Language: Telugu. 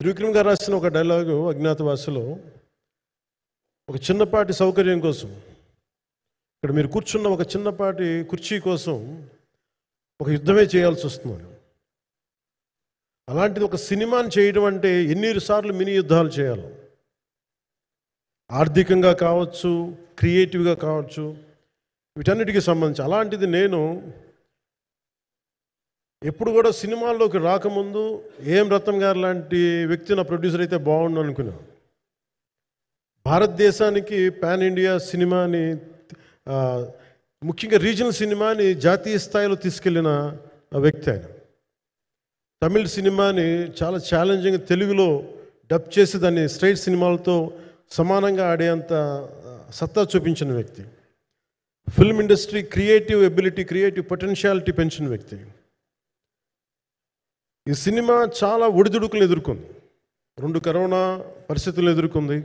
త్రివిక్రమ్ గారు రాసిన ఒక డైలాగు అజ్ఞాతవాసిలో, ఒక చిన్నపాటి సౌకర్యం కోసం, ఇక్కడ మీరు కూర్చున్న ఒక చిన్నపాటి కుర్చీ కోసం ఒక యుద్ధమే చేయాల్సి వస్తుంది. అలాంటిది ఒక సినిమాని చేయడం అంటే ఎన్నిసార్లు మినీ యుద్ధాలు చేయాలి. ఆర్థికంగా కావచ్చు, క్రియేటివ్గా కావచ్చు, వీటన్నిటికీ సంబంధించి. అలాంటిది నేను ఎప్పుడు కూడా సినిమాల్లోకి రాకముందు ఏం రత్నం గారు లాంటి వ్యక్తి నా ప్రొడ్యూసర్ అయితే బాగుండు అనుకున్నాను. భారతదేశానికి పాన్ ఇండియా సినిమాని, ముఖ్యంగా రీజనల్ సినిమాని జాతీయ స్థాయిలో తీసుకెళ్లిన వ్యక్తి ఆయన. తమిళ సినిమాని చాలా ఛాలెంజింగ్ తెలుగులో డబ్ చేసి దాన్ని స్ట్రైట్ సినిమాలతో సమానంగా ఆడేంత సత్తా చూపించిన వ్యక్తి. Film industry creative ability, creative potentiality పెంచిన వ్యక్తి. ఈ సినిమా చాలా ఒడిదుడుకులు ఎదుర్కొంది. 2 కరోనా పరిస్థితులు ఎదుర్కొంది.